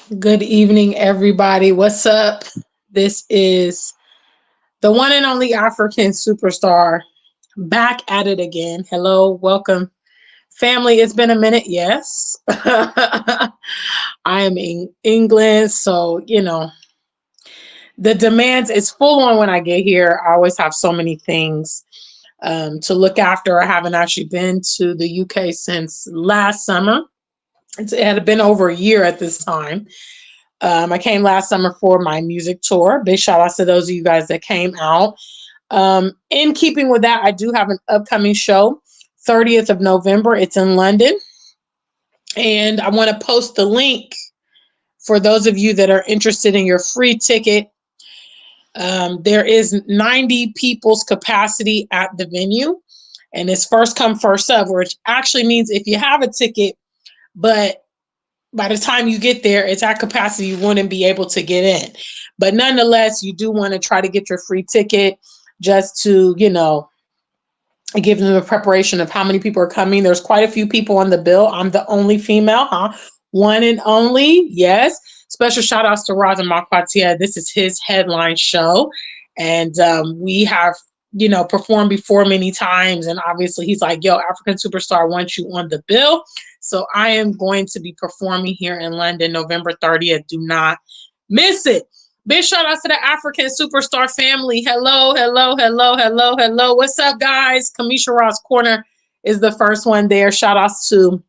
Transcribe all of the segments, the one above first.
Good evening, everybody. What's up? This is the one and only African superstar back at it again. Hello, welcome, family. It's been a minute, yes. I am in England, so the demands is full on when I get here. I always have so many things to look after. I haven't actually been to the UK since last summer. It had been over a year at this time. I came last summer for my music tour. Big shout out to those of you guys that came out. In keeping with that, I do have an upcoming show, 30th of November. It's in London. And I want to post the link for those of you that are interested in your free ticket. There is 90 people's capacity at the venue. And it's first come, first serve, which actually means if you have a ticket, but by the time you get there, it's at capacity, you wouldn't be able to get in. But nonetheless, you do want to try to get your free ticket just to, give them a preparation of how many people are coming. There's quite a few people on the bill. I'm the only female, huh? One and only, yes. Special shout outs to Raza Makwatia. This is his headline show. And we have, performed before many times. And obviously he's like, yo, African Superstar wants you on the bill. So I am going to be performing here in London, November 30th. Do not miss it. Big shout out to the African Superstar family. Hello, hello, hello, hello, hello. What's up, guys? Kamisha Ross Corner is the first one there. Shout outs to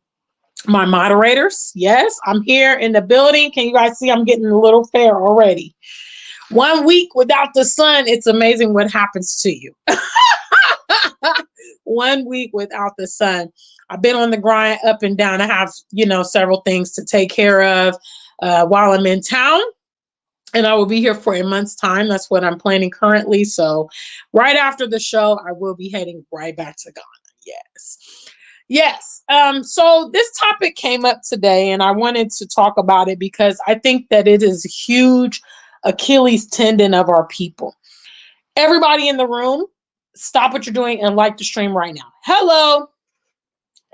my moderators. Yes, I'm here in the building. Can you guys see I'm getting a little fair already? 1 week without the sun, it's amazing what happens to you. 1 week without the sun. I've been on the grind up and down. I have, several things to take care of while I'm in town. And I will be here for a month's time. That's what I'm planning currently. So right after the show, I will be heading right back to Ghana. Yes. Yes. So this topic came up today and I wanted to talk about it because I think that it is a huge Achilles tendon of our people. Everybody in the room, stop what you're doing and like the stream right now. Hello.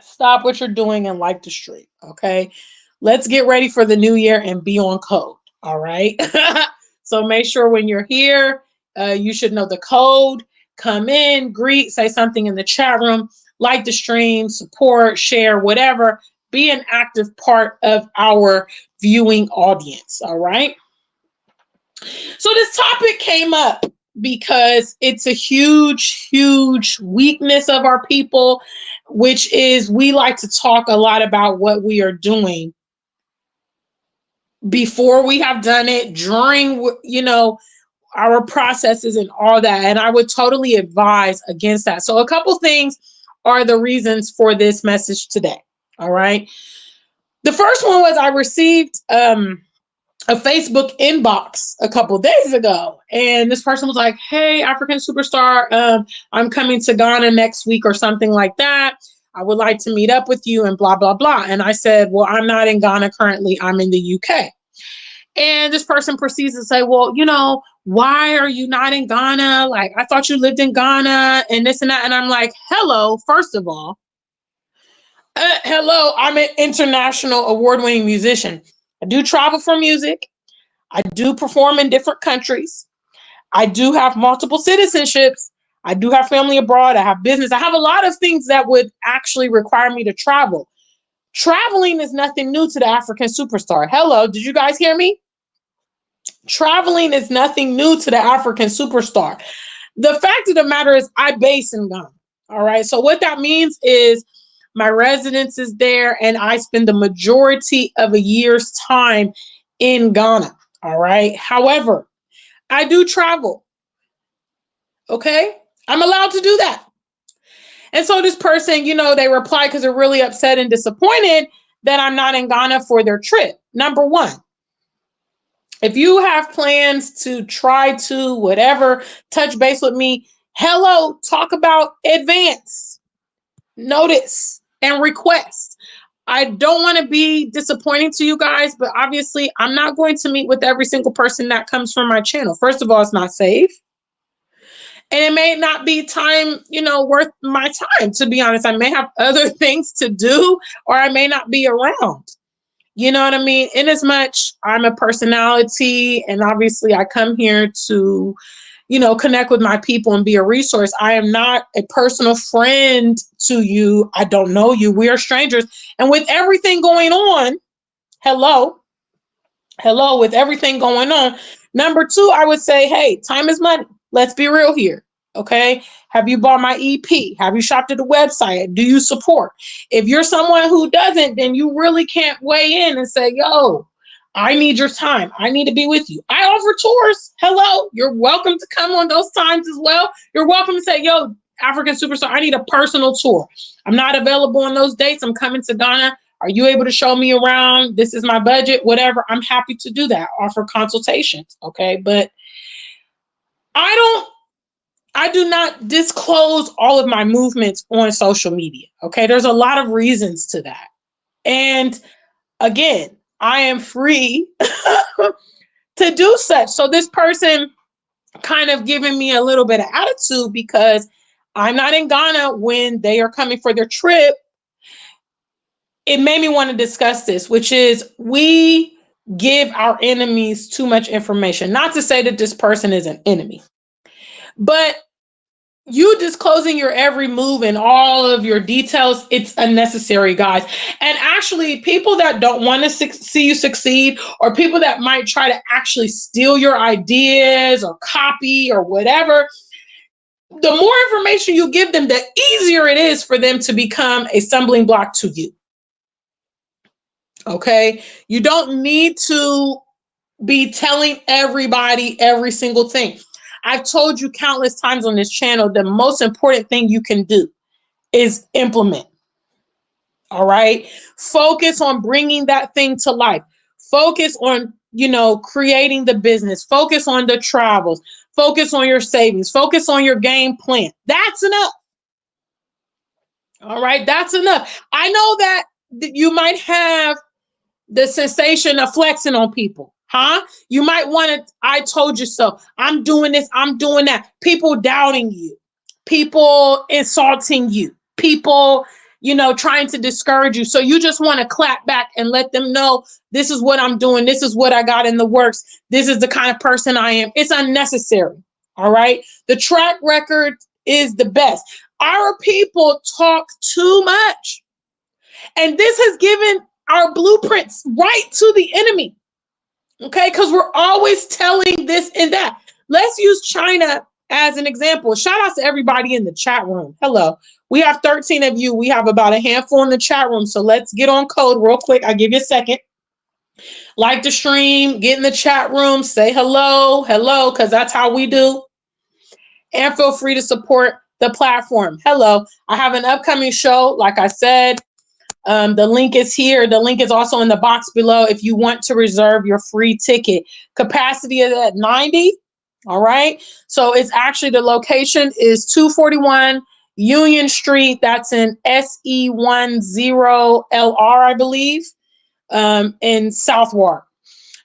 Stop what you're doing and like the stream. Okay. Let's get ready for the new year and be on code. All right. So make sure when you're here, you should know the code. Come in, greet, say something in the chat room, like the stream, support, share, whatever. Be an active part of our viewing audience. All right. So this topic came up because it's a huge, huge weakness of our people, which is we like to talk a lot about what we are doing before we have done it, during, our processes and all that. And I would totally advise against that. So a couple things are the reasons for this message today. All right. The first one was I received a Facebook inbox a couple days ago. And this person was like, hey, African Superstar, I'm coming to Ghana next week or something like that. I would like to meet up with you and blah, blah, blah. And I said, well, I'm not in Ghana currently. I'm in the UK. And this person proceeds to say, well, why are you not in Ghana? Like, I thought you lived in Ghana and this and that. And I'm like, hello, first of all, hello, I'm an international award-winning musician. I do travel for music. I do perform in different countries. I do have multiple citizenships. I do have family abroad. I have business. I have a lot of things that would actually require me to travel. Traveling is nothing new to the African Superstar. Hello, did you guys hear me? Traveling is nothing new to the African Superstar. The fact of the matter is I base in Ghana. All right. So what that means is my residence is there and I spend the majority of a year's time in Ghana. All right. However, I do travel. Okay. I'm allowed to do that. And so this person, they reply because they're really upset and disappointed that I'm not in Ghana for their trip. Number one, if you have plans to try to whatever, touch base with me, hello, talk about advance, notice, and request. I don't want to be disappointing to you guys, but obviously I'm not going to meet with every single person that comes from my channel. First of all, it's not safe. And it may not be time, worth my time, to be honest. I may have other things to do or I may not be around. You know what I mean? In as much I'm a personality and obviously I come here to, connect with my people and be a resource. I am not a personal friend to you. I don't know you. We are strangers. And with everything going on, hello, with everything going on. Number two, I would say, hey, time is money. Let's be real here. Okay. Have you bought my EP? Have you shopped at the website? Do you support? If you're someone who doesn't, then you really can't weigh in and say, yo, I need your time. I need to be with you. I offer tours. Hello. You're welcome to come on those times as well. You're welcome to say, yo, African Superstar, I need a personal tour. I'm not available on those dates. I'm coming to Ghana. Are you able to show me around? This is my budget, whatever. I'm happy to do that. Offer consultations. Okay. But I do not disclose all of my movements on social media. Okay. There's a lot of reasons to that. And again, I am free to do such. So this person kind of giving me a little bit of attitude because I'm not in Ghana when they are coming for their trip. It made me want to discuss this, which is we give our enemies too much information. Not to say that this person is an enemy, but you disclosing your every move and all of your details, it's unnecessary, guys. And actually, people that don't want to see you succeed, or people that might try to actually steal your ideas or copy or whatever, the more information you give them, the easier it is for them to become a stumbling block to you. Okay. You don't need to be telling everybody every single thing. I've told you countless times on this channel, the most important thing you can do is implement. All right. Focus on bringing that thing to life. Focus on, creating the business. Focus on the travels. Focus on your savings. Focus on your game plan. That's enough. All right. That's enough. I know that you might have the sensation of flexing on people, huh? You might want to, I told you so. I'm doing this, I'm doing that. People doubting you, people insulting you, people, trying to discourage you. So you just want to clap back and let them know this is what I'm doing. This is what I got in the works. This is the kind of person I am. It's unnecessary. All right. The track record is the best. Our people talk too much. And this has given our blueprints right to the enemy. Okay, because we're always telling this and that. Let's use China as an example. Shout out to everybody in the chat room. Hello. We have 13 of you. We have about a handful in the chat room. So let's get on code real quick. I'll give you a second. Like the stream, get in the chat room, say hello, because that's how we do. And feel free to support the platform. Hello. I have an upcoming show, like I said. The link is here. The link is also in the box below if you want to reserve your free ticket. Capacity is at 90. All right. So it's actually, the location is 241 Union Street. That's in SE10LR, I believe, in Southwark.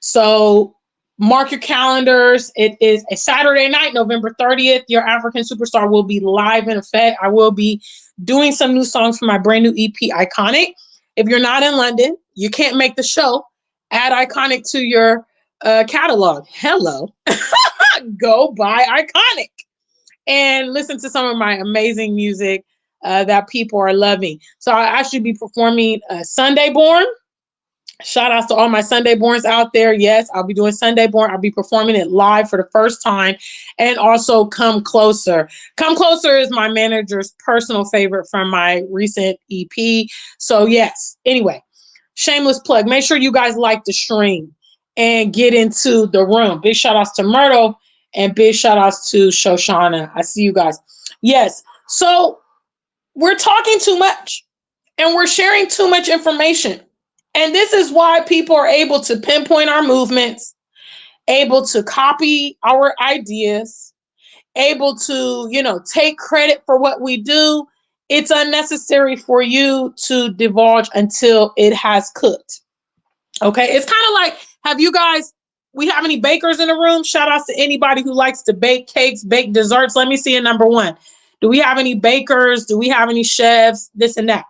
So mark your calendars. It is a Saturday night, November 30th. Your African Superstar will be live in effect. I will be doing some new songs for my brand new EP, Iconic. If you're not in London, you can't make the show, add Iconic to your catalog. Hello. Go buy Iconic and listen to some of my amazing music that people are loving. So I'll actually be performing Sunday Born. Shout outs to all my Sunday Borns out there. Yes, I'll be doing Sunday Born. I'll be performing it live for the first time. And also Come Closer. Come Closer is my manager's personal favorite from my recent EP. So yes, anyway, shameless plug. Make sure you guys like the stream and get into the room. Big shout outs to Myrtle and big shout outs to Shoshana. I see you guys. Yes, so we're talking too much and we're sharing too much information. And this is why people are able to pinpoint our movements, able to copy our ideas, able to, take credit for what we do. It's unnecessary for you to divulge until it has cooked. Okay. It's kind of like, we have any bakers in the room? Shout outs to anybody who likes to bake cakes, bake desserts. Let me see a number one. Do we have any bakers? Do we have any chefs? This and that.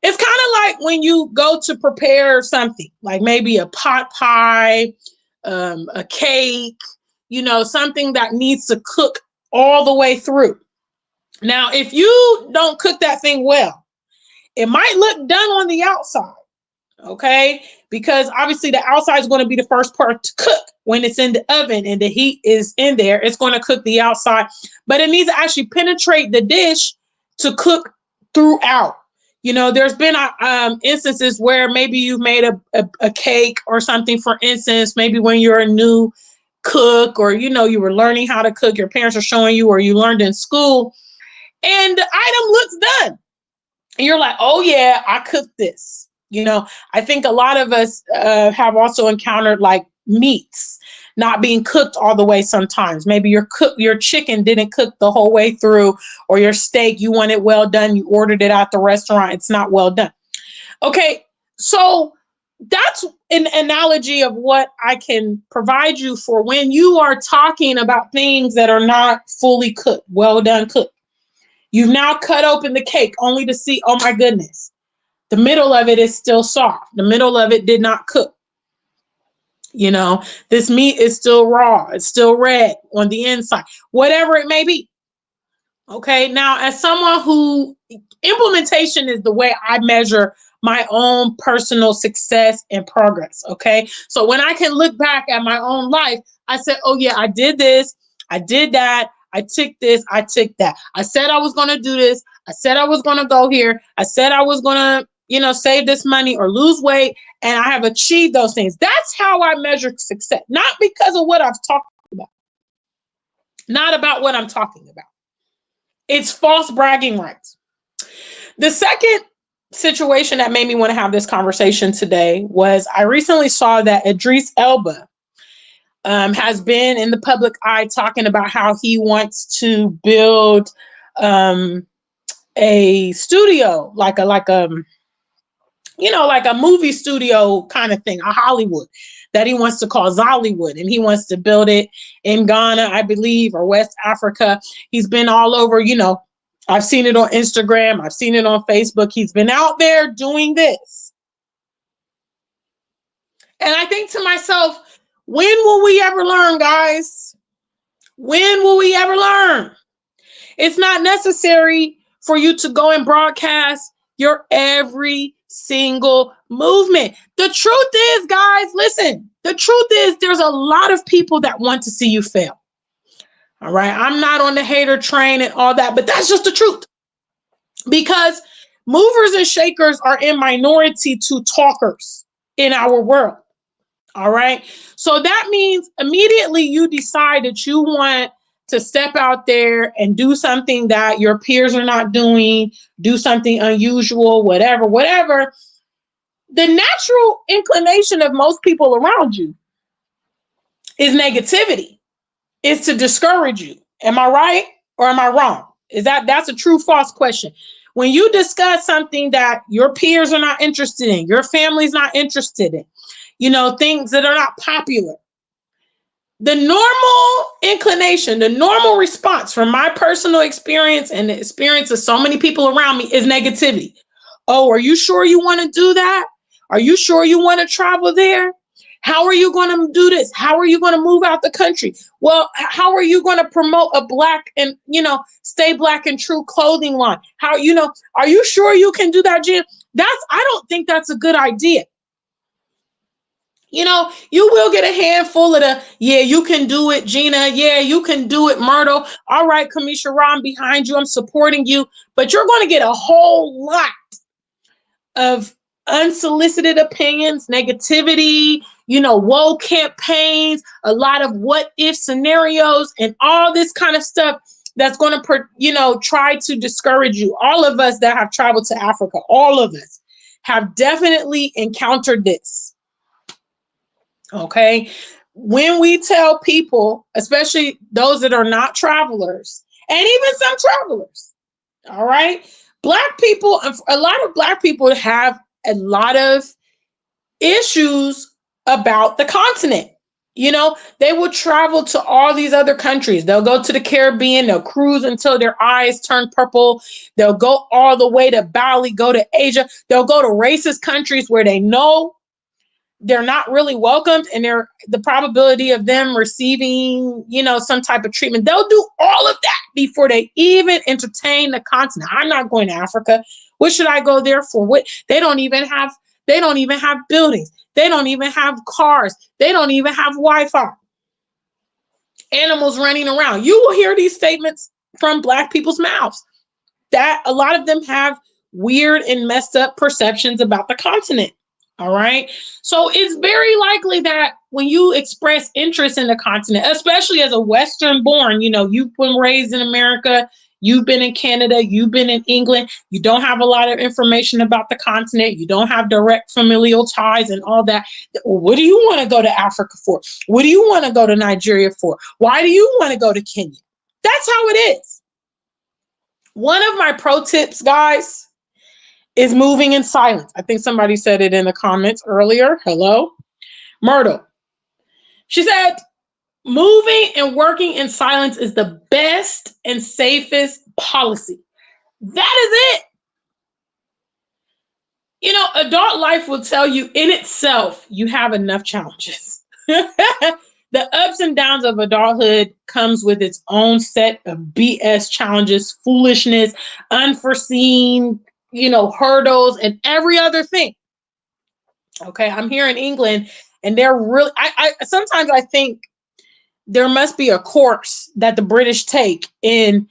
It's kind of like when you go to prepare something, like maybe a pot pie, a cake, something that needs to cook all the way through. Now, if you don't cook that thing well, it might look done on the outside, okay? Because obviously the outside is going to be the first part to cook. When it's in the oven and the heat is in there, it's going to cook the outside, but it needs to actually penetrate the dish to cook throughout. There's been instances where maybe you've made a cake or something, for instance, maybe when you're a new cook, or, you were learning how to cook, your parents are showing you, or you learned in school, and the item looks done. And you're like, oh yeah, I cooked this. I think a lot of us have also encountered like meats not being cooked all the way sometimes. Maybe your chicken didn't cook the whole way through, or your steak, you want it well done. You ordered it at the restaurant. It's not well done. Okay, so that's an analogy of what I can provide you for when you are talking about things that are not fully cooked, well done cooked. You've now cut open the cake only to see, oh my goodness, the middle of it is still soft. The middle of it did not cook. This meat is still raw. It's still red on the inside, whatever it may be. Okay. Now, as someone who implementation is the way I measure my own personal success and progress. Okay. So when I can look back at my own life, I said, oh yeah, I did this. I did that. I took this. I took that. I said I was going to do this. I said I was going to go here. I said I was going to, save this money or lose weight. And I have achieved those things. That's how I measure success. Not because of what I've talked about. Not about what I'm talking about. It's false bragging rights. The second situation that made me want to have this conversation today was I recently saw that Idris Elba has been in the public eye talking about how he wants to build a studio, like a movie studio kind of thing, a Hollywood, that he wants to call Zollywood, and he wants to build it in Ghana, I believe, or West Africa. He's been all over, I've seen it on Instagram. I've seen it on Facebook. He's been out there doing this. And I think to myself, when will we ever learn, guys? When will we ever learn? It's not necessary for you to go and broadcast your every single movement. The truth is, guys, listen, the truth is there's a lot of people that want to see you fail. All right. I'm not on the hater train and all that, but that's just the truth. Because movers and shakers are in minority to talkers in our world. All right. So that means immediately you decide that you want to step out there and do something that your peers are not doing, do something unusual, whatever. The natural inclination of most people around you is negativity, is to discourage you. Am I right or am I wrong? That's a true false question. When you discuss something that your peers are not interested in, your family's not interested in, things that are not popular, the normal inclination, the normal response from my personal experience and the experience of so many people around me is negativity. Oh, are you sure you want to do that? Are you sure you want to travel there? How are you going to do this? How are you going to move out the country? Well, how are you going to promote a black and, stay black and true clothing line? Are you sure you can do that, Jen? I don't think that's a good idea. You will get a handful of yeah, you can do it, Gina. Yeah, you can do it, Myrtle. All right, Kamisha Ra, I'm behind you. I'm supporting you. But you're going to get a whole lot of unsolicited opinions, negativity, woe campaigns, a lot of what if scenarios, and all this kind of stuff that's going to, try to discourage you. All of us that have traveled to Africa, all of us have definitely encountered this. Okay. When we tell people, especially those that are not travelers, and even some travelers, all right, Black people, a lot of Black people have a lot of issues about the continent. You know, they will travel to all these other countries. They'll go to the Caribbean, they'll cruise until their eyes turn purple. They'll go all the way to Bali, go to Asia. They'll go to racist countries where they know they're not really welcomed and they're the probability of them receiving, you know, some type of treatment. They'll do all of that before they even entertain the continent. I'm not going to Africa. What should I go there for? What they don't even have buildings. They don't even have cars. They don't even have Wi-Fi. Animals running around. You will hear these statements from Black people's mouths that a lot of them have weird and messed up perceptions about the continent. All right. So it's very likely that when you express interest in the continent, especially as a Western born, you know, you've been raised in America, you've been in Canada, you've been in England, you don't have a lot of information about the continent, you don't have direct familial ties and all that. What do you want to go to Africa for? What do you want to go to Nigeria for? Why do you want to go to Kenya? That's how it is. One of my pro tips, guys, is moving in silence. I think somebody said it in the comments earlier. Hello, Myrtle. She said, moving and working in silence is the best and safest policy. That is it. You know, adult life will tell you in itself, you have enough challenges. The ups and downs of adulthood comes with its own set of BS challenges, foolishness, unforeseen, you know, hurdles, and every other thing. Okay, I'm here in England, and they're really. I sometimes I think there must be a course that the British take in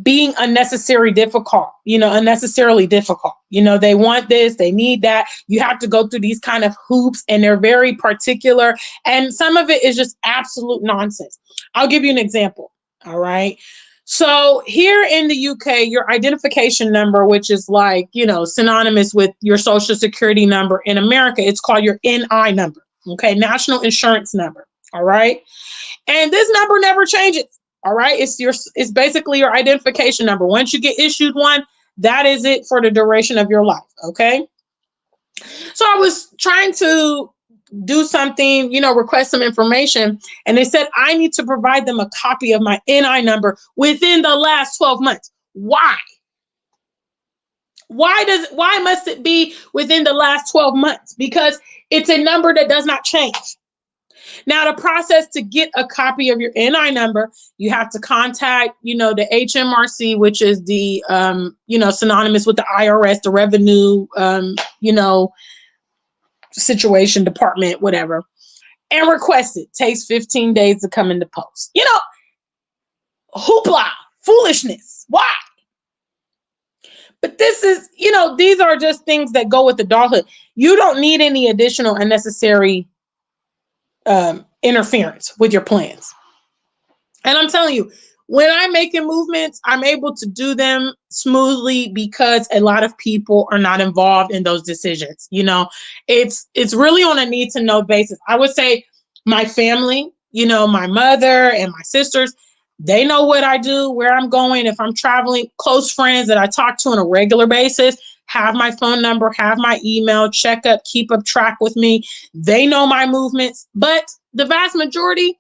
being unnecessarily difficult, you know, they want this, they need that. You have to go through these kind of hoops and they're very particular. And some of it is just absolute nonsense. I'll give you an example. All right. So here in the UK, your identification number, which is like, you know, synonymous with your social security number in America, it's called your NI number. Okay. National insurance number. All right. And this number never changes. All right. It's basically your identification number. Once you get issued one, that is it for the duration of your life. Okay. So I was trying to do something, you know, request some information. And they said, I need to provide them a copy of my NI number within the last 12 months. Why? Why must it be within the last 12 months? Because it's a number that does not change. Now, the process to get a copy of your NI number, you have to contact, you know, the HMRC, which is the, you know, synonymous with the IRS, the revenue, you know, situation department, whatever, and request it. Takes 15 days to come into post. You know, hoopla, foolishness. Why? But this is, you know, these are just things that go with adulthood. You don't need any additional unnecessary interference with your plans. And I'm telling you, when I'm making movements, I'm able to do them smoothly because a lot of people are not involved in those decisions. You know, it's really on a need to know basis. I would say my family, you know, my mother and my sisters, they know what I do, where I'm going, if I'm traveling. Close friends that I talk to on a regular basis have my phone number, have my email, check up, keep up track with me. They know my movements, but the vast majority,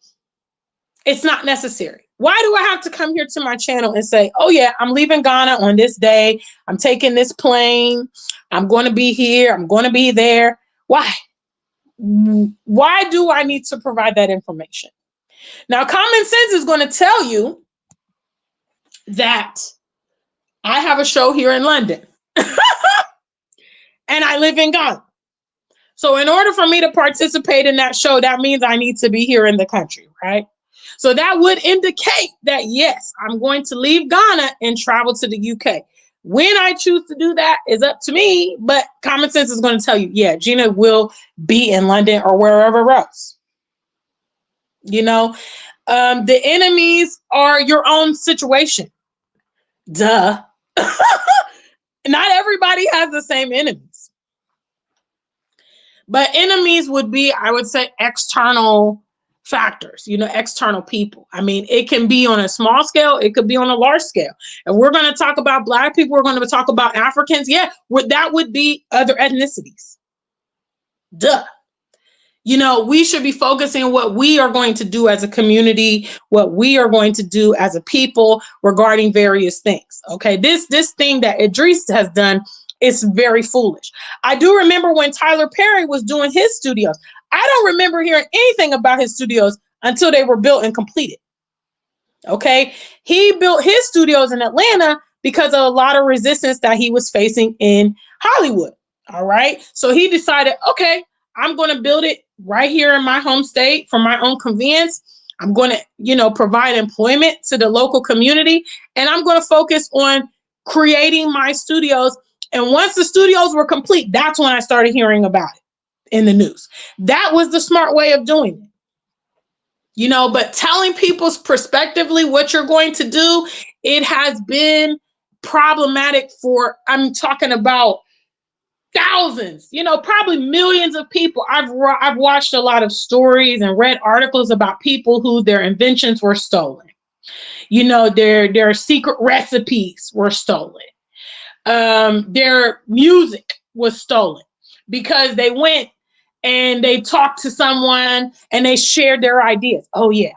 it's not necessary. Why do I have to come here to my channel and say, oh yeah, I'm leaving Ghana on this day. I'm taking this plane. I'm going to be here. I'm going to be there. Why? Why do I need to provide that information? Now, common sense is going to tell you that I have a show here in London and I live in Ghana. So in order for me to participate in that show, that means I need to be here in the country, right? So that would indicate that, yes, I'm going to leave Ghana and travel to the UK. When I choose to do that is up to me, but common sense is going to tell you, yeah, Gina will be in London or wherever else. You know, the enemies are your own situation. Duh. Not everybody has the same enemies. But enemies would be, I would say, external factors, you know, external people. I mean, it can be on a small scale, it could be on a large scale. And we're going to talk about Black people, we're going to talk about Africans. Yeah, that would be other ethnicities. Duh. We should be focusing on what we are going to do as a community, what we are going to do as a people regarding various things. Okay, this thing that Idris has done is very foolish. I do remember when Tyler Perry was doing his studios. I don't remember hearing anything about his studios until they were built and completed. Okay, he built his studios in Atlanta because of a lot of resistance that he was facing in Hollywood. All right, so he decided, okay, I'm going to build it right here in my home state for my own convenience. I'm going to, provide employment to the local community, and I'm going to focus on creating my studios. And once the studios were complete, that's when I started hearing about it in the news. That was the smart way of doing it. But telling people's prospectively what you're going to do, it has been problematic for, I'm talking about thousands, probably millions of people. I've watched a lot of stories and read articles about people who their inventions were stolen. Their secret recipes were stolen. Their music was stolen because they went and they talked to someone and they shared their ideas. Oh yeah.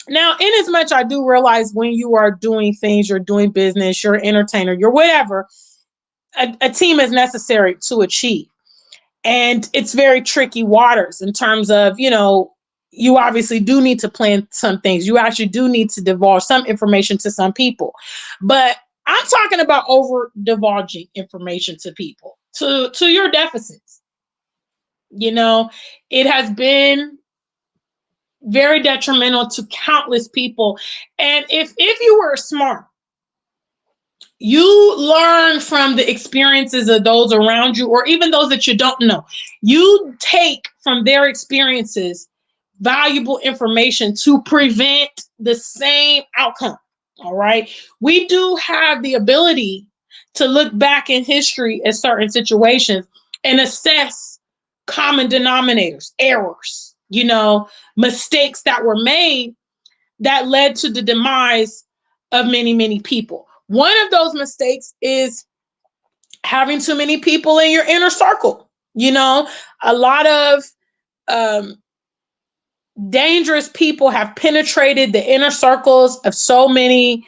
Now, in as much I do realize when you are doing things, you're doing business, you're an entertainer, you're whatever, a team is necessary to achieve. And it's very tricky waters in terms of, you obviously do need to plan some things. You actually do need to divulge some information to some people. But I'm talking about over divulging information to people, to your deficits. It has been very detrimental to countless people. And if you were smart, you learn from the experiences of those around you, or even those that you don't know. You take from their experiences valuable information to prevent the same outcome. All right. We do have the ability to look back in history at certain situations and assess common denominators, errors, mistakes that were made that led to the demise of many, many people. One of those mistakes is having too many people in your inner circle. A lot of dangerous people have penetrated the inner circles of so many,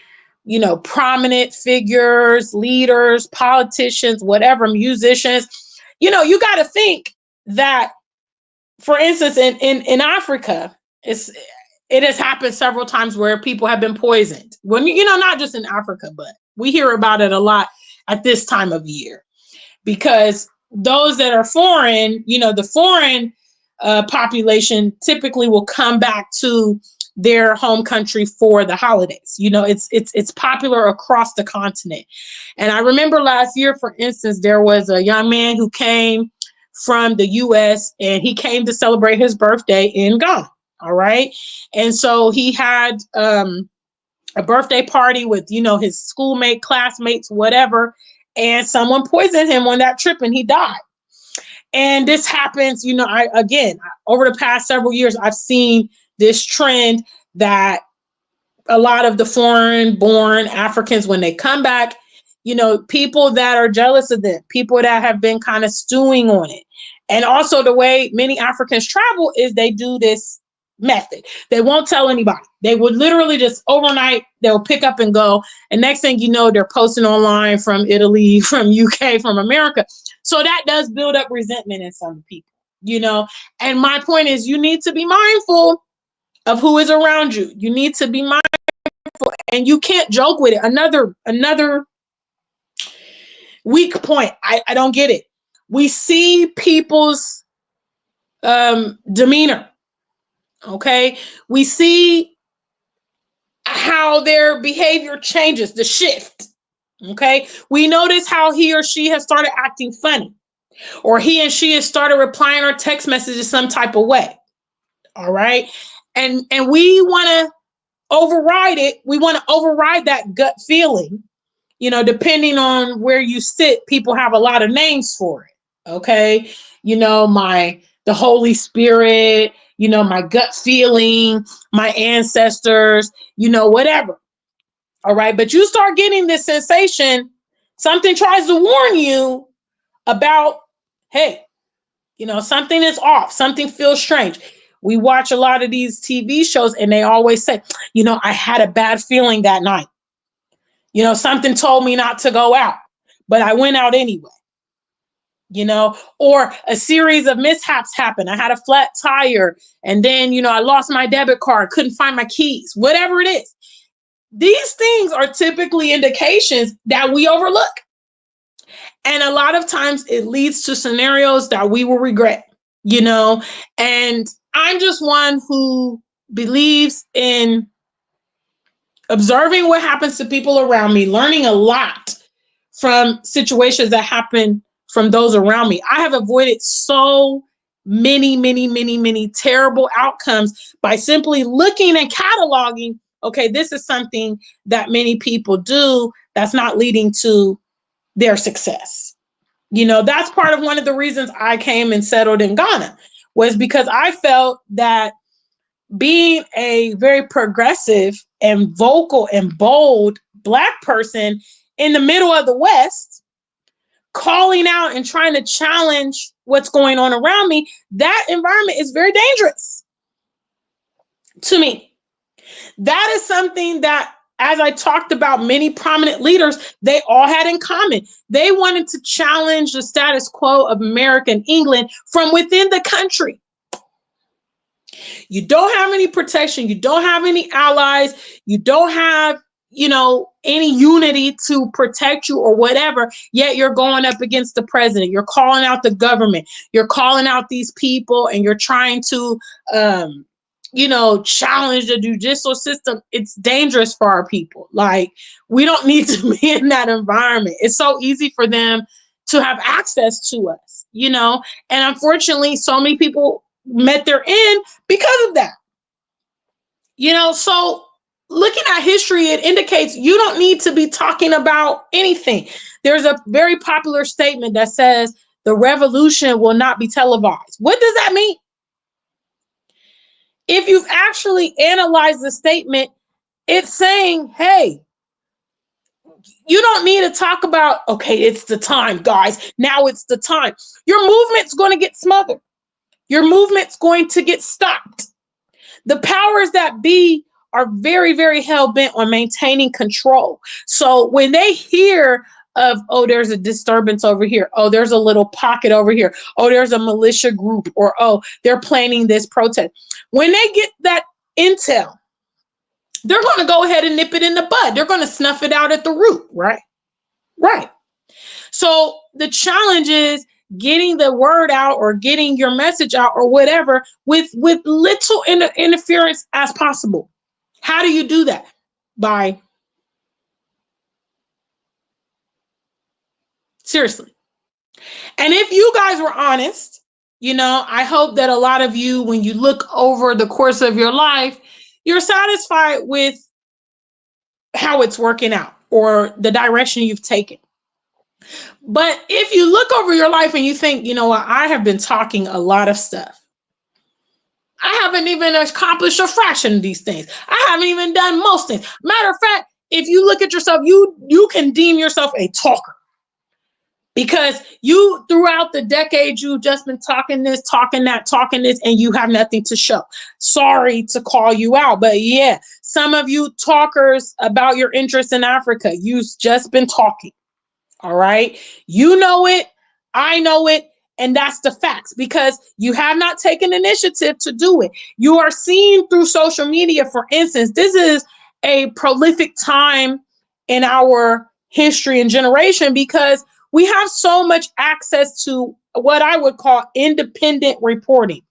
prominent figures, leaders, politicians, whatever, musicians. You got to think that, for instance, in Africa, it has happened several times where people have been poisoned. When not just in Africa, but we hear about it a lot at this time of year, because those that are foreign, the foreign population typically will come back to their home country for the holidays. It's popular across the continent. And I remember last year, for instance, there was a young man who came from the US and he came to celebrate his birthday in Ghana. All right. And so he had a birthday party with, his schoolmate, classmates, whatever. And someone poisoned him on that trip and he died. And this happens, over the past several years, I've seen this trend that a lot of the foreign born Africans, when they come back, people that are jealous of them, people that have been kind of stewing on it. And also the way many Africans travel is they do this method. They won't tell anybody. They would literally just overnight, they'll pick up and go. And next thing you know, they're posting online from Italy, from UK, from America. So that does build up resentment in some people, And my point is, you need to be mindful of who is around you. You need to be mindful, and you can't joke with it. Another weak point. I don't get it. We see people's demeanor. Okay. We see how their behavior changes, the shift. Okay. We notice how he or she has started acting funny, or he and she has started replying our text messages some type of way. All right. And we want to override it. We want to override that gut feeling. Depending on where you sit, people have a lot of names for it. Okay. The Holy Spirit, my gut feeling, my ancestors, whatever. All right. But you start getting this sensation, something tries to warn you about, hey, Something is off. Something feels strange. We watch a lot of these TV shows and they always say, I had a bad feeling that night. Something told me not to go out, but I went out anyway. Or a series of mishaps happened. I had a flat tire and then, I lost my debit card, couldn't find my keys, whatever it is. These things are typically indications that we overlook. And a lot of times it leads to scenarios that we will regret, and I'm just one who believes in observing what happens to people around me, learning a lot from situations that happen from those around me. I have avoided so many terrible outcomes by simply looking and cataloging, okay, this is something that many people do that's not leading to their success. That's part of one of the reasons I came and settled in Ghana, was because I felt that being a very progressive and vocal and bold Black person in the middle of the West, calling out and trying to challenge what's going on around me, that environment is very dangerous to me. That is something that, as I talked about, many prominent leaders, they all had in common. They wanted to challenge the status quo of America and England from within the country. You don't have any protection. You don't have any allies. You don't have, any unity to protect you or whatever. Yet you're going up against the president. You're calling out the government. You're calling out these people and you're trying to, challenge the judicial system. It's dangerous for our people. Like, we don't need to be in that environment. It's so easy for them to have access to us, and unfortunately, so many people met their end because of that. So looking at history, it indicates you don't need to be talking about anything. There's a very popular statement that says the revolution will not be televised. What does that mean? If you've actually analyzed the statement, it's saying, hey, you don't need to talk about, okay, it's the time, guys. Now it's the time. Your movement's going to get smothered. Your movement's going to get stopped. The powers that be are very, very hell-bent on maintaining control. So when they hear of, oh, there's a disturbance over here, oh, there's a little pocket over here, oh, there's a militia group, or, oh, they're planning this protest. When they get that intel, they're going to go ahead and nip it in the bud. They're going to snuff it out at the root, right? Right. So the challenge is getting the word out or getting your message out or whatever with little interference as possible. How do you do that? By seriously. And if you guys were honest, I hope that a lot of you, when you look over the course of your life, you're satisfied with how it's working out or the direction you've taken. But if you look over your life and you think, you know what, I have been talking a lot of stuff. I haven't even accomplished a fraction of these things. I haven't even done most things. Matter of fact, if you look at yourself, you can deem yourself a talker. Because you, throughout the decade, you've just been talking this, talking that, talking this, and you have nothing to show. Sorry to call you out, but yeah, some of you talkers about your interests in Africa, you've just been talking. All right. You know it. I know it. And that's the facts, because you have not taken initiative to do it. You are seen through social media. For instance, this is a prolific time in our history and generation because we have so much access to what I would call independent reporting.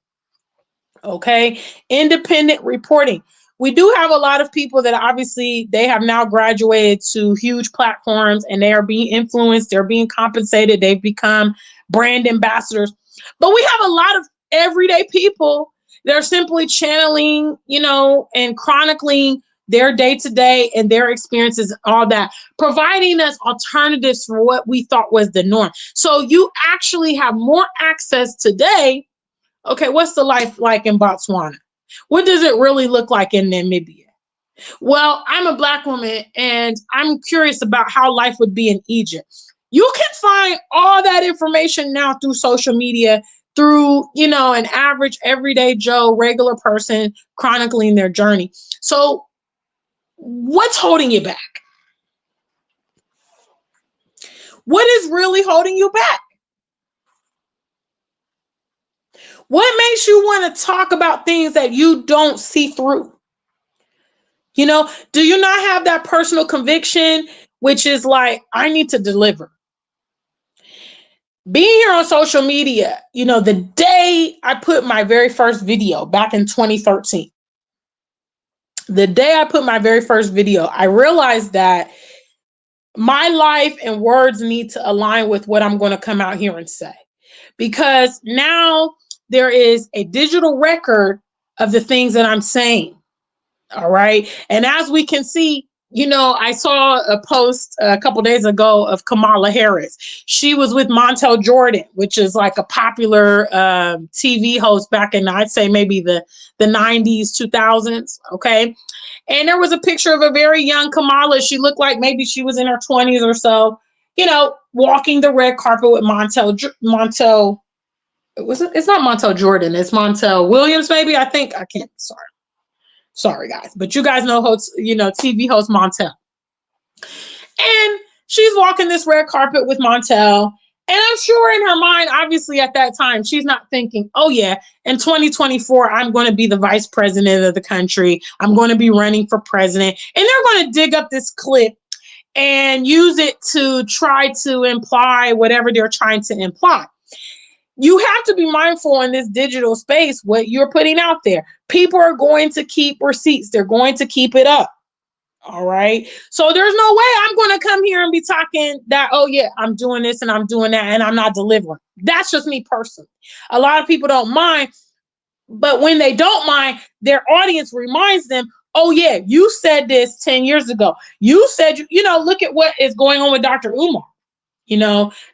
Okay. Independent reporting. We do have a lot of people that obviously they have now graduated to huge platforms and they are being influenced. They're being compensated. They've become brand ambassadors. But we have a lot of everyday people that are simply channeling, and chronicling their day-to-day and their experiences, all that, providing us alternatives for what we thought was the norm. So you actually have more access today. Okay, what's the life like in Botswana? What does it really look like in Namibia? Well, I'm a Black woman and I'm curious about how life would be in Egypt. You can find all that information now through social media through, an average everyday Joe, regular person chronicling their journey. So what's holding you back? What is really holding you back? What makes you want to talk about things that you don't see through? Do you not have that personal conviction, which is like, I need to deliver? Being here on social media, the day I put my very first video back in 2013, the day I put my very first video, I realized that my life and words need to align with what I'm going to come out here and say. Because now there is a digital record of the things that I'm saying. All right. And as we can see, I saw a post a couple days ago of Kamala Harris. She was with Montel Jordan, which is like a popular TV host back in, I'd say maybe the 90s, 2000s. Okay. And there was a picture of a very young Kamala. She looked like maybe she was in her 20s or so, walking the red carpet with Montel. It's not Montel Jordan. It's Montel Williams, maybe. I think. I can't. Sorry, guys. But you guys know, TV host Montel. And she's walking this red carpet with Montel. And I'm sure in her mind, obviously at that time, she's not thinking, oh yeah, in 2024, I'm going to be the vice president of the country. I'm going to be running for president. And they're going to dig up this clip and use it to try to imply whatever they're trying to imply. You have to be mindful in this digital space, what you're putting out there. People are going to keep receipts. They're going to keep it up. All right. So there's no way I'm going to come here and be talking that, oh yeah, I'm doing this and I'm doing that and I'm not delivering. That's just me personally. A lot of people don't mind, but when they don't mind, their audience reminds them, oh yeah, you said this 10 years ago. You said, look at what is going on with Dr. Umar.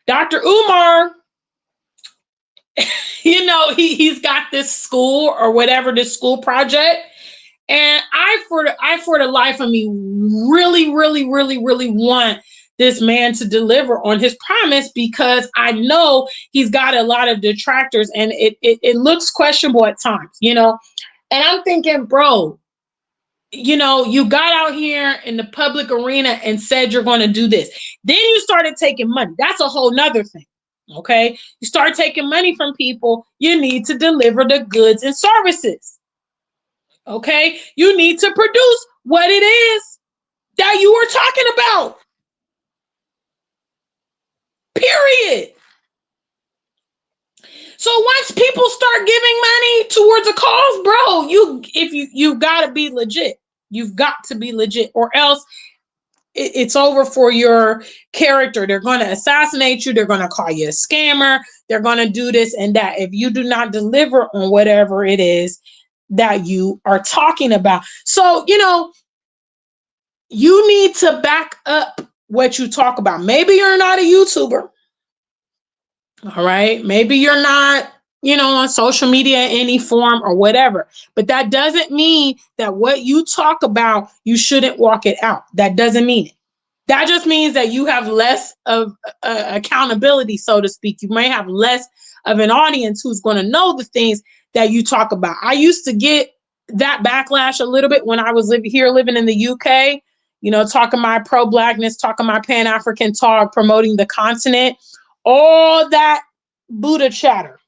Dr. Umar, he's got this school or whatever, this school project. And I for the life of me, really, really, really, really want this man to deliver on his promise, because I know he's got a lot of detractors and it looks questionable at times, And I'm thinking, bro, you got out here in the public arena and said you're going to do this. Then you started taking money. That's a whole nother thing. Okay. You start taking money from people. You need to deliver the goods and services. Okay. You need to produce what it is that you were talking about. Period. So once people start giving money towards a cause, bro, you've got to be legit. You've got to be legit, or else it's over for your character. They're going to assassinate you. They're going to call you a scammer. They're going to do this and that if you do not deliver on whatever it is that you are talking about. So, you need to back up what you talk about. Maybe you're not a YouTuber. All right. Maybe you're not, on social media in any form or whatever. But that doesn't mean that what you talk about, you shouldn't walk it out. That doesn't mean it. That just means that you have less of accountability, so to speak. You may have less of an audience who's going to know the things that you talk about. I used to get that backlash a little bit when I was living in the UK, talking my pro-blackness, talking my Pan-African talk, promoting the continent, all that Buddha chatter.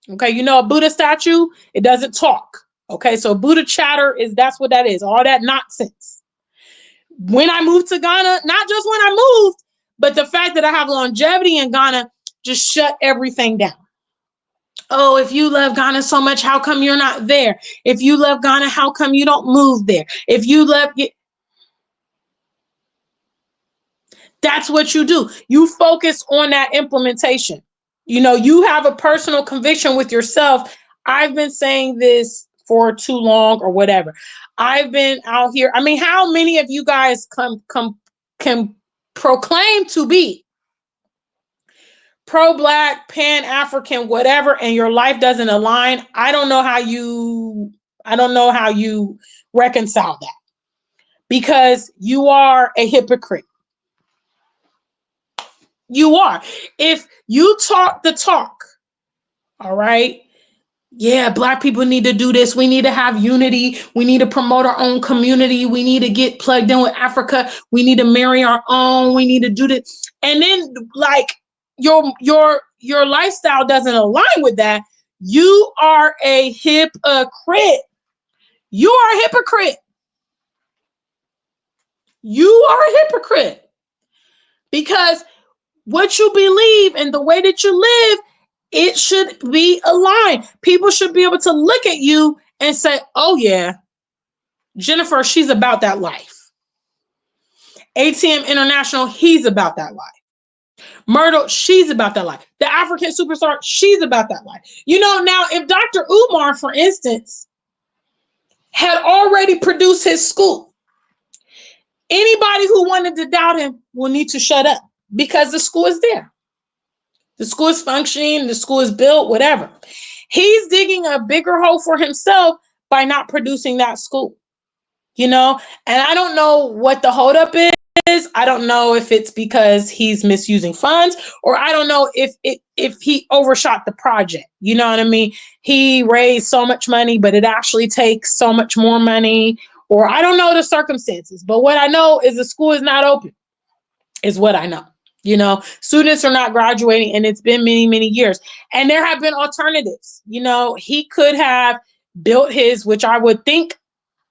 Okay, a Buddha statue, it doesn't talk. Okay, so Buddha chatter that's what that is, all that nonsense. When I moved to Ghana, not just when I moved, but the fact that I have longevity in Ghana just shut everything down. Oh, if you love Ghana so much, how come you're not there? If you love Ghana, how come you don't move there? If you love it, that's what you do. You focus on that implementation. You have a personal conviction with yourself. I've been saying this for too long or whatever. I've been out here. I mean, how many of you guys can proclaim to be pro-black, pan-African, whatever, and your life doesn't align? I don't know how you reconcile that, because you are a hypocrite. You are. If you talk the talk, All right. Yeah, Black people need to do this. We need to have unity. We need to promote our own community. We need to get plugged in with Africa. We need to marry our own. We need to do this. And then like your lifestyle doesn't align with that. You are a hypocrite. You are a hypocrite. You are a hypocrite because what you believe and the way that you live, it should be aligned. People should be able to look at you and say, oh yeah, Jennifer, she's about that life. ATM International, he's about that life. Myrtle, she's about that life. The African superstar, she's about that life. You know, now if Dr. Umar, for instance, had already produced his school, anybody who wanted to doubt him will need to shut up because the school is there. The school is functioning, the school is built, whatever. He's digging a bigger hole for himself by not producing that school. You know, and I don't know what the holdup is. I don't know if it's because he's misusing funds, or I don't know if he overshot the project. You know what I mean? He raised so much money, but it actually takes so much more money, or I don't know the circumstances. But what I know is the school is not open, is what I know. You know, students are not graduating, and it's been many, many years. And there have been alternatives. You know, he could have built his, which I would think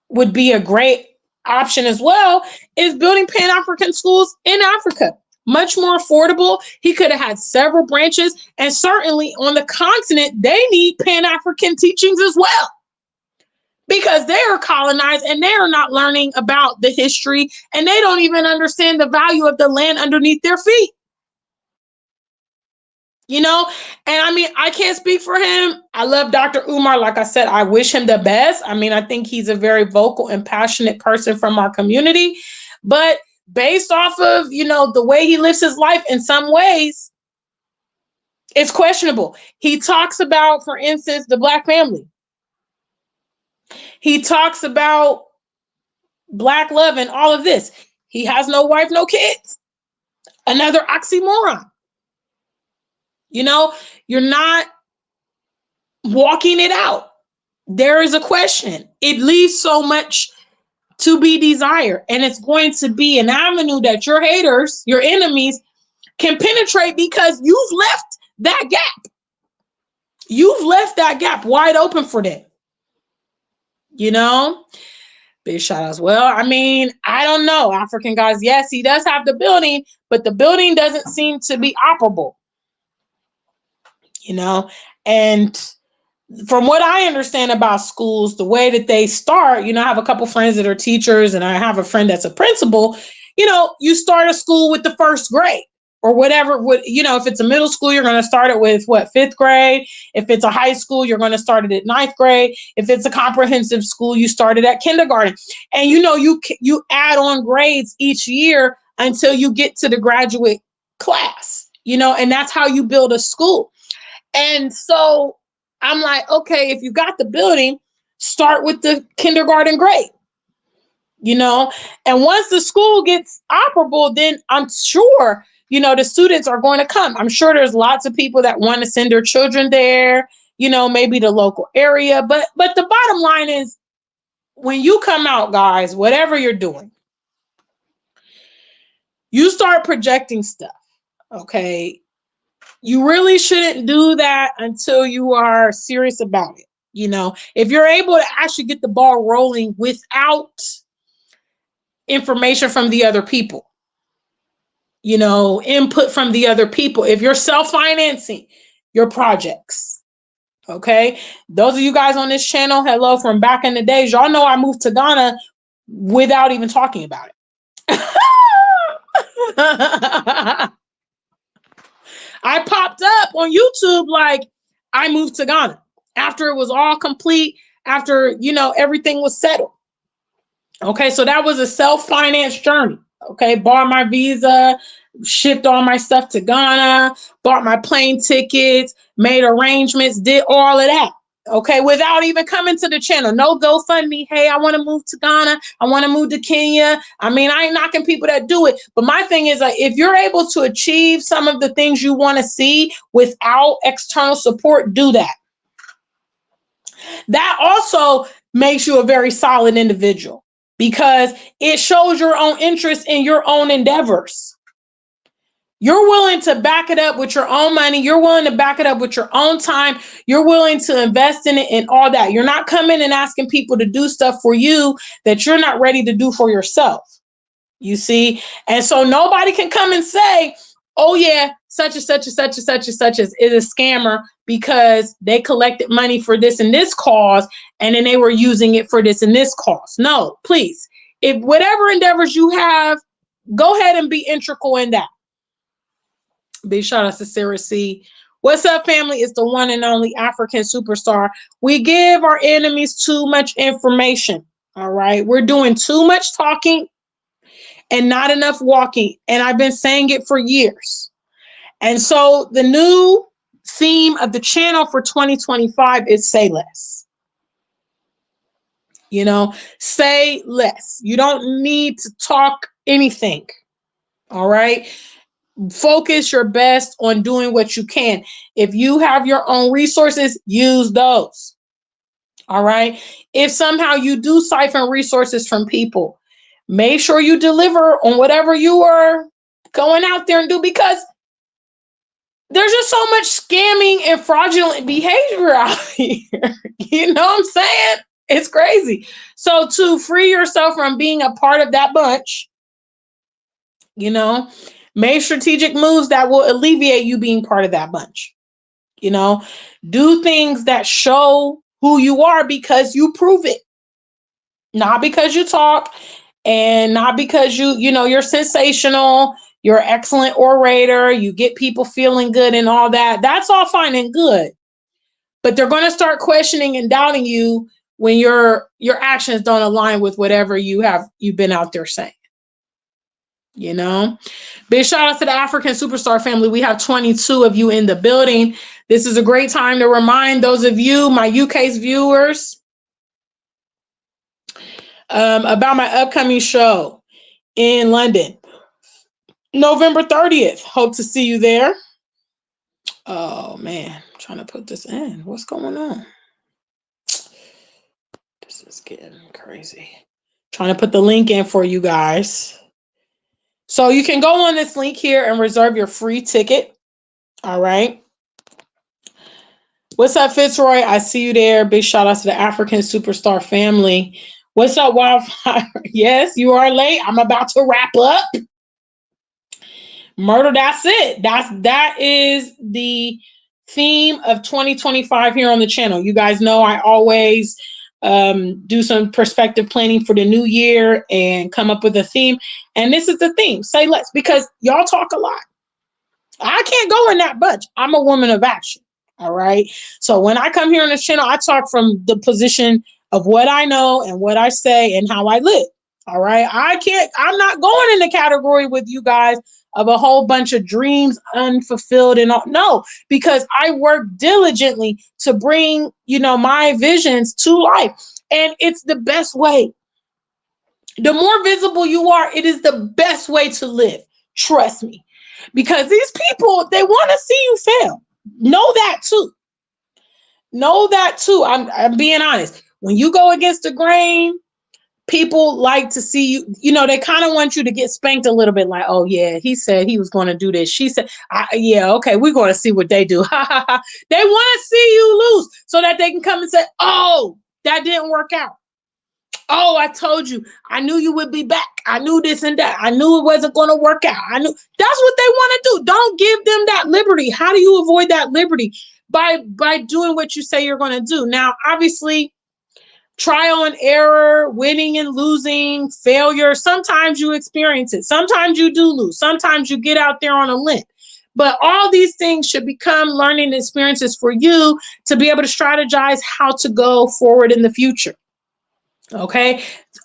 would be a great option as well, is building Pan-African schools in Africa. Much more affordable. He could have had several branches, and certainly on the continent, they need Pan-African teachings as well because they are colonized and they are not learning about the history, and they don't even understand the value of the land underneath their feet. You know, and I mean, I can't speak for him. I love Dr. Umar. Like I said, I wish him the best. I mean, I think he's a very vocal and passionate person from our community. But based off of, you know, the way he lives his life, in some ways, it's questionable. He talks about, for instance, the Black family. He talks about Black love and all of this. He has no wife, no kids. Another oxymoron. You know, you're not walking it out. There is a question. It leaves so much to be desired. And it's going to be an avenue that your haters, your enemies, can penetrate because you've left that gap. You've left that gap wide open for them. You know? Big shout out as well. I mean, I don't know. African guys, yes, he does have the building, but the building doesn't seem to be operable. You know? And from what I understand about schools, the way that they start, you know, I have a couple friends that are teachers and I have a friend that's a principal. You know, you start a school with the first grade or whatever. You know, if it's a middle school, you're going to start it with what, fifth grade. If it's a high school, you're going to start it at ninth grade. If it's a comprehensive school, you start it at kindergarten. And, you know, you add on grades each year until you get to the graduate class, you know, and that's how you build a school. And so I'm like, okay, if you got the building, start with the kindergarten grade, you know, and once the school gets operable, then I'm sure, you know, the students are going to come. I'm sure there's lots of people that want to send their children there, you know, maybe the local area. But the bottom line is when you come out, guys, whatever you're doing, you start projecting stuff. Okay. You really shouldn't do that until you are serious about it. You know, if you're able to actually get the ball rolling without information from the other people, you know, input from the other people, if you're self-financing your projects, okay? Those of you guys on this channel, hello, from back in the days, y'all know I moved to Ghana without even talking about it. I popped up on YouTube like I moved to Ghana after it was all complete, after, you know, everything was settled. Okay, so that was a self-financed journey. Okay, bought my visa, shipped all my stuff to Ghana, bought my plane tickets, made arrangements, did all of that. Okay, without even coming to the channel. No GoFundMe. Hey, I want to move to Ghana. I want to move to Kenya. I mean, I ain't knocking people that do it. But my thing is, like, if you're able to achieve some of the things you want to see without external support, do that. That also makes you a very solid individual because it shows your own interest in your own endeavors. You're willing to back it up with your own money. You're willing to back it up with your own time. You're willing to invest in it and all that. You're not coming and asking people to do stuff for you that you're not ready to do for yourself. You see? And so nobody can come and say, oh yeah, such and such and such and such and such is a scammer because they collected money for this and this cause and then they were using it for this and this cause. No, please. If whatever endeavors you have, go ahead and be integral in that. Big shout out to Sarah C. What's up, family? It's the one and only African superstar. We give our enemies too much information. All right. We're doing too much talking and not enough walking. And I've been saying it for years. And so the new theme of the channel for 2025 is say less. You know, say less. You don't need to talk anything. All right. Focus your best on doing what you can. If you have your own resources, use those. All right. If somehow you do siphon resources from people, make sure you deliver on whatever you are going out there and do, because there's just so much scamming and fraudulent behavior out here. You know what I'm saying? It's crazy. So to free yourself from being a part of that bunch, you know, make strategic moves that will alleviate you being part of that bunch. You know, do things that show who you are because you prove it, not because you talk and not because you're sensational, you're an excellent orator, you get people feeling good and all that. That's all fine and good. But they're going to start questioning and doubting you when your actions don't align with whatever you've been out there saying. You know, big shout out to the African superstar family. We have 22 of you in the building. This is a great time to remind those of you, my UK's viewers, about my upcoming show in London, November 30th. Hope to see you there. Oh man, I'm trying to put this in. What's going on? This is getting crazy. Trying to put the link in for you guys. So you can go on this link here and reserve your free ticket. All right. What's up, Fitzroy? I see you there. Big shout out to the African superstar family. What's up, Wildfire? Yes, you are late. I'm about to wrap up. Murder, that's it. That is the theme of 2025 here on the channel. You guys know I always do some perspective planning for the new year and come up with a theme. And this is the theme, say less, because y'all talk a lot. I can't go in that bunch. I'm a woman of action. All right. So when I come here on this channel, I talk from the position of what I know and what I say and how I live. All right. I'm not going in the category with you guys of a whole bunch of dreams unfulfilled and all. No, because I work diligently to bring, my visions to life. And it's the best way. The more visible you are, it is the best way to live. Trust me. Because these people, they want to see you fail. Know that too. I'm being honest. When you go against the grain, people like to see you, they kind of want you to get spanked a little bit, like, oh yeah, he said he was going to do this. She said, yeah, okay, we're going to see what they do. They want to see you lose so that they can come and say, oh, that didn't work out. Oh, I told you. I knew you would be back. I knew this and that. I knew it wasn't going to work out. I knew. That's what they want to do. Don't give them that liberty. How do you avoid that liberty? By doing what you say you're going to do. Now, obviously, trial and error, winning and losing, failure. Sometimes you experience it. Sometimes you do lose. Sometimes you get out there on a limb. But all these things should become learning experiences for you to be able to strategize how to go forward in the future. Okay.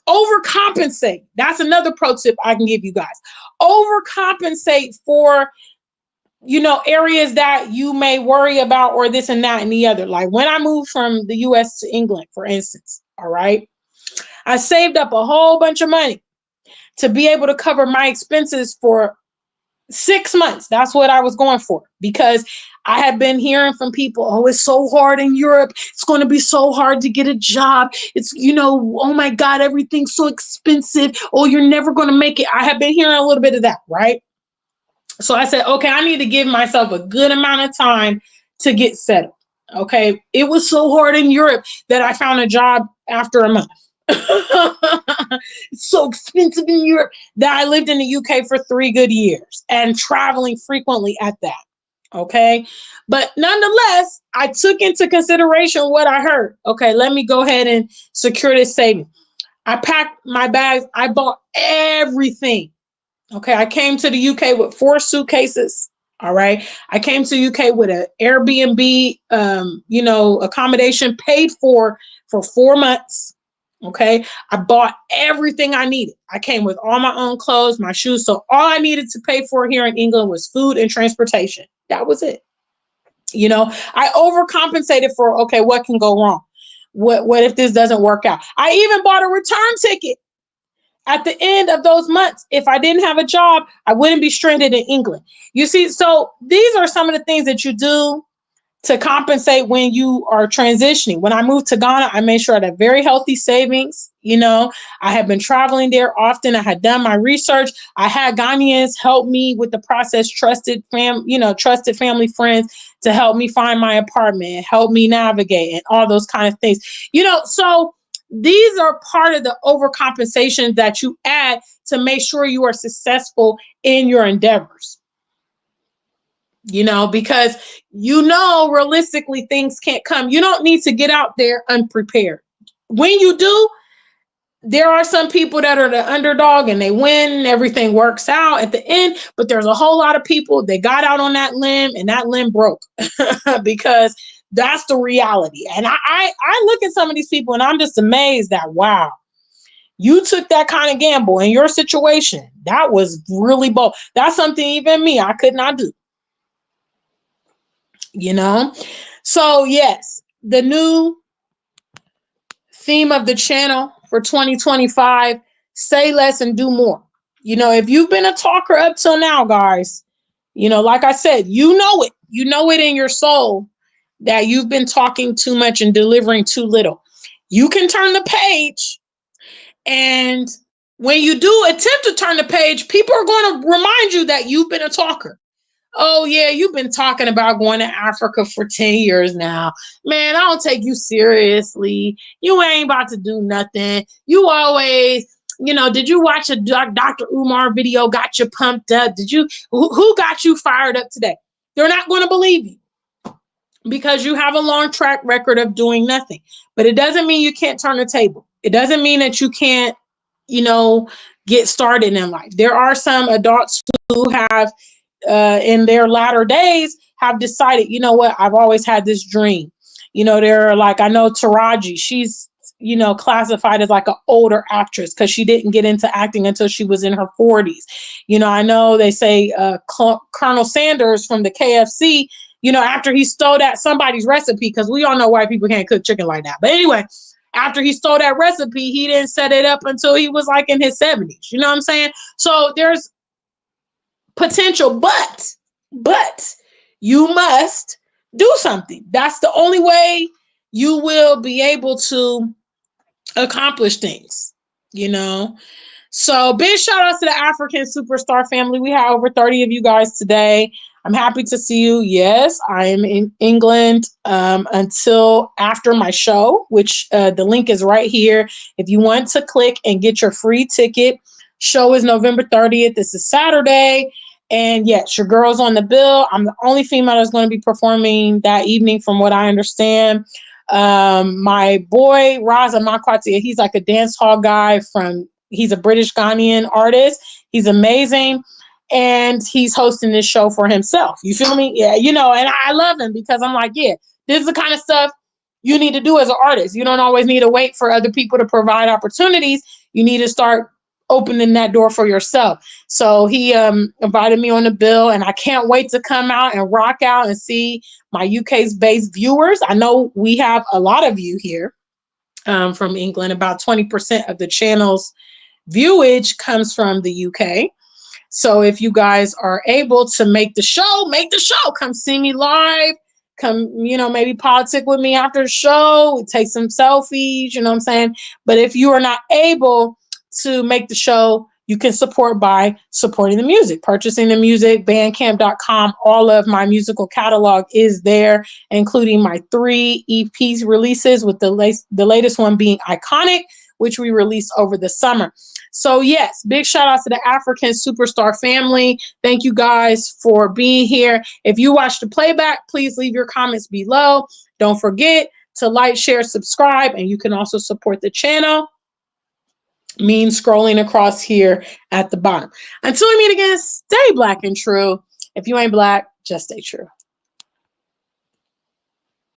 Overcompensate. That's another pro tip I can give you guys. Overcompensate for areas that you may worry about or this and that and the other. Like when I moved from the US to England, for instance, all right, I saved up a whole bunch of money to be able to cover my expenses for 6 months. That's what I was going for because I had been hearing from people, oh, it's so hard in Europe. It's going to be so hard to get a job. It's, oh my God, everything's so expensive. Oh, you're never going to make it. I have been hearing a little bit of that, right? So I said, okay, I need to give myself a good amount of time to get settled. Okay. It was so hard in Europe that I found a job after a month. It's so expensive in Europe that I lived in the UK for 3 good years and traveling frequently at that. Okay. But nonetheless, I took into consideration what I heard. Okay, let me go ahead and secure this saving. I packed my bags. I bought everything. Okay, I came to the UK with 4 suitcases. All right, I came to UK with an Airbnb, accommodation paid for 4 months. Okay, I bought everything I needed. I came with all my own clothes, my shoes. So all I needed to pay for here in England was food and transportation. That was it. I overcompensated for, okay, what can go wrong? What if this doesn't work out? I even bought a return ticket at the end of those months. If I didn't have a job, I wouldn't be stranded in England. You see, so these are some of the things that you do to compensate when you are transitioning. When I moved to Ghana, I made sure I had very healthy savings. I had been traveling there often. I had done my research. I had Ghanaians help me with the process, trusted family friends to help me find my apartment, help me navigate and all those kind of things. So these are part of the overcompensation that you add to make sure you are successful in your endeavors. Because realistically things can't come. You don't need to get out there unprepared. When you do, there are some people that are the underdog and they win and everything works out at the end, but there's a whole lot of people that got out on that limb and that limb broke because that's the reality. And I look at some of these people and I'm just amazed that, wow, you took that kind of gamble in your situation. That was really bold. That's something even me, I could not do. So yes, the new theme of the channel for 2025, say less and do more. If you've been a talker up till now, guys, like I said, you know it in your soul that you've been talking too much and delivering too little. You can turn the page, and when you do attempt to turn the page, people are going to remind you that you've been a talker. Oh, yeah, you've been talking about going to Africa for 10 years now. Man, I don't take you seriously. You ain't about to do nothing. You always, did you watch a Dr. Umar video, got you pumped up? Who got you fired up today? They're not going to believe you because you have a long track record of doing nothing. But it doesn't mean you can't turn the table. It doesn't mean that you can't, get started in life. There are some adults who have in their latter days have decided, you know what, I've always had this dream. They're like, I know Taraji, she's, classified as like an older actress because she didn't get into acting until she was in her 40s. I know they say Colonel Sanders from the KFC, after he stole that somebody's recipe, because we all know white people can't cook chicken like that. But anyway, after he stole that recipe, he didn't set it up until he was like in his 70s. You know what I'm saying? So there's potential, but you must do something. That's the only way you will be able to accomplish things. So big shout out to the African Superstar family. We have over 30 of you guys today. I'm happy to see you. Yes, I am in England until after my show, which the link is right here. If you want to click and get your free ticket, show is November 30th. This is Saturday. And yes, your girl's on the bill. I'm the only female that's going to be performing that evening, from what I understand. My boy, Raza Makwati, he's like a dance hall guy he's a British Ghanaian artist. He's amazing. And he's hosting this show for himself. You feel me? Yeah, and I love him because I'm like, yeah, this is the kind of stuff you need to do as an artist. You don't always need to wait for other people to provide opportunities. You need to start opening that door for yourself. So he invited me on the bill, and I can't wait to come out and rock out and see my UK's based viewers. I know we have a lot of you here from England. About 20% of the channel's viewage comes from the UK. So if you guys are able to make the show, make the show. Come see me live. Come, maybe politic with me after the show. Take some selfies, you know what I'm saying? But if you are not able to make the show, you can support by supporting the music, purchasing the music, bandcamp.com. All of my musical catalog is there, including my 3 EPs releases, with the latest one being Iconic, which we released over the summer. So yes, big shout out to the African Superstar family. Thank you guys for being here. If you watch the playback, please leave your comments below. Don't forget to like, share, subscribe, and you can also support the channel. Means scrolling across here at the bottom. Until we meet again, stay black and true. If you ain't black, just stay true.